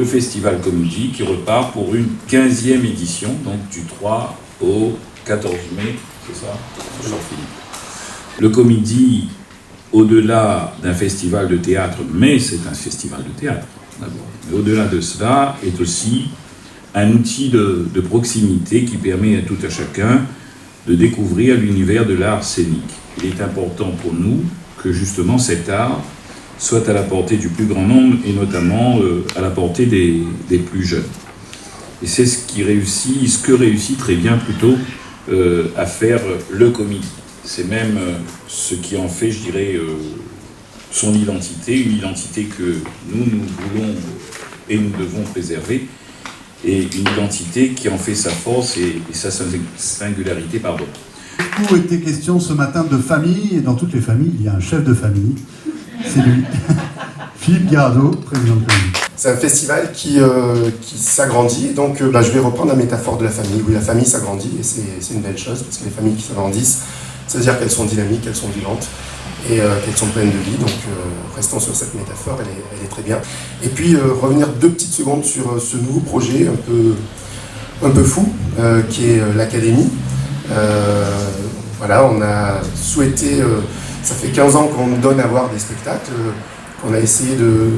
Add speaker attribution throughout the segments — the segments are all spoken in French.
Speaker 1: le Festival Comédie qui repart pour une 15e édition, donc du 3 au 14 mai, c'est ça, Jean-Philippe. Le Comédie, au-delà d'un festival de théâtre, mais c'est un festival de théâtre d'abord, mais au-delà de cela, est aussi un outil de proximité qui permet à tout à chacun de découvrir l'univers de l'art scénique. Il est important pour nous que justement cet art soit à la portée du plus grand nombre et notamment à la portée des plus jeunes. Et c'est ce que réussit très bien plutôt à faire le Comédie. C'est même ce qui en fait, je dirais, son identité, une identité que nous voulons et nous devons préserver, et une identité qui en fait sa force et sa singularité, pardon.
Speaker 2: Beaucoup était question ce matin de famille, et dans toutes les familles, il y a un chef de famille, c'est lui, Philippe Guirado, président de Comédie.
Speaker 3: C'est un festival qui s'agrandit, donc je vais reprendre la métaphore de la famille. Oui, la famille s'agrandit, et c'est une belle chose, parce que les familles qui s'agrandissent, c'est-à-dire qu'elles sont dynamiques, qu'elles sont vivantes, et qu'elles sont pleines de vie, donc restons sur cette métaphore, elle est très bien. Et puis revenir 2 petites secondes sur ce nouveau projet un peu fou, qui est l'Académie. Voilà, on a souhaité, ça fait 15 ans qu'on nous donne à voir des spectacles, qu'on a essayé de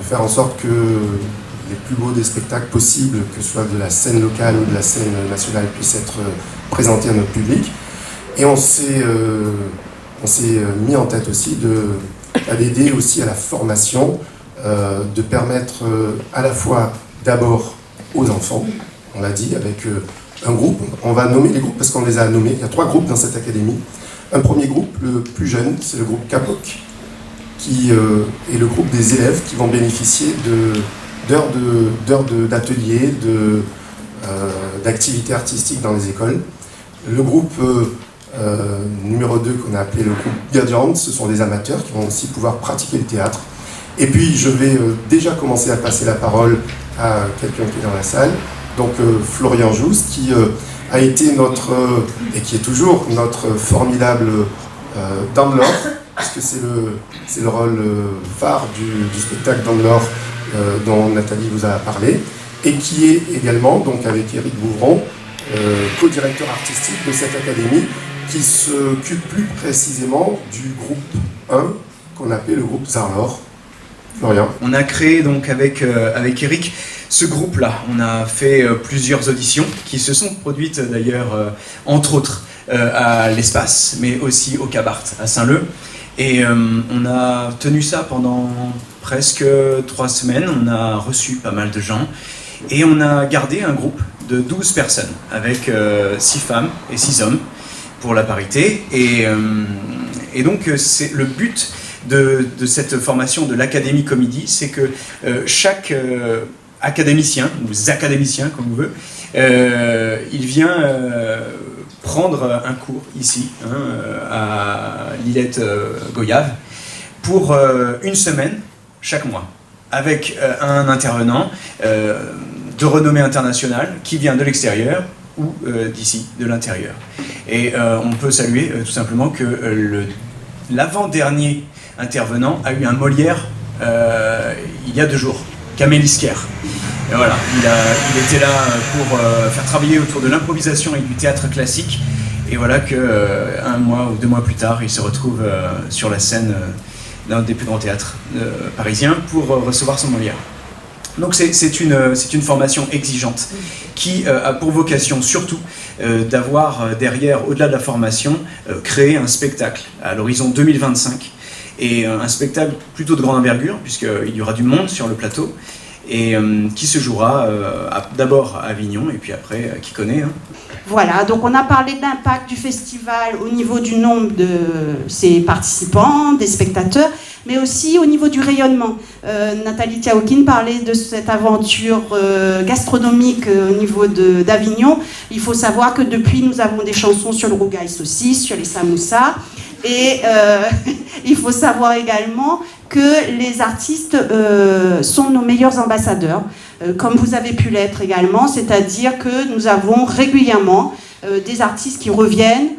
Speaker 3: faire en sorte que les plus beaux des spectacles possibles, que ce soit de la scène locale ou de la scène nationale, puissent être présentés à notre public. Et on s'est mis en tête aussi d'aider aussi à la formation, de permettre à la fois d'abord aux enfants, on l'a dit, avec un groupe. On va nommer les groupes parce qu'on les a nommés. Il y a 3 groupes dans cette académie. Un premier groupe, le plus jeune, c'est le groupe CAPOC, qui est le groupe des élèves qui vont bénéficier d'heures d'ateliers, d'activités artistiques dans les écoles. Le groupe numéro 2, qu'on a appelé le groupe Gradient, ce sont des amateurs qui vont aussi pouvoir pratiquer le théâtre. Et puis je vais déjà commencer à passer la parole à quelqu'un qui est dans la salle, donc Florian Jousse, qui a été et qui est toujours notre formidable Dan Laure, puisque c'est le rôle phare du spectacle Dan Laure dont Nathalie vous a parlé, et qui est également, donc avec Éric Bouvron, co-directeur artistique de cette académie, qui s'occupe plus précisément du groupe 1, qu'on appelle le groupe Zarlor. Florian.
Speaker 4: On a créé donc avec Eric ce groupe-là. On a fait plusieurs auditions qui se sont produites d'ailleurs, entre autres, à l'Espace, mais aussi au Cabart, à Saint-Leu. Et on a tenu ça pendant presque 3 semaines. On a reçu pas mal de gens. Et on a gardé un groupe de 12 personnes, avec 6 femmes et 6 hommes, pour la parité. Et donc, c'est le but de cette formation de l'Académie Comédie, c'est que chaque académicien, ou académicien comme on veut, il vient prendre un cours ici, à l'Illette Goyave, pour 1 semaine chaque mois, avec un intervenant de renommée internationale qui vient de l'extérieur ou d'ici, de l'intérieur. Et on peut saluer tout simplement que l'avant-dernier intervenant a eu un Molière il y a 2 jours, Camélisquer. Et voilà, il était là pour faire travailler autour de l'improvisation et du théâtre classique. Et voilà que 1 mois ou 2 mois plus tard, il se retrouve sur la scène d'un des plus grands théâtres parisiens pour recevoir son Molière. Donc c'est une formation exigeante qui a pour vocation surtout d'avoir derrière, au-delà de la formation, créer un spectacle à l'horizon 2025, et un spectacle plutôt de grande envergure puisqu'il y aura du monde sur le plateau, et qui se jouera d'abord à Avignon et puis après, qui connaît.
Speaker 5: Voilà, donc on a parlé de l'impact du festival au niveau du nombre de ses participants, des spectateurs, mais aussi au niveau du rayonnement. Nathalie Tiaoukine parlait de cette aventure gastronomique au niveau d'Avignon. Il faut savoir que depuis, nous avons des chansons sur le rougail saucisse, sur les samoussas, et il faut savoir également que les artistes sont nos meilleurs ambassadeurs, comme vous avez pu l'être également, c'est-à-dire que nous avons régulièrement des artistes qui reviennent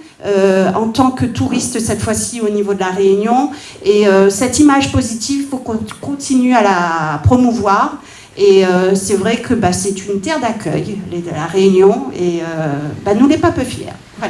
Speaker 5: en tant que touristes cette fois-ci au niveau de la Réunion, et cette image positive, il faut qu'on continue à la promouvoir, Et c'est vrai que c'est une terre d'accueil, La Réunion, et nous, les pas peu fiers. Voilà.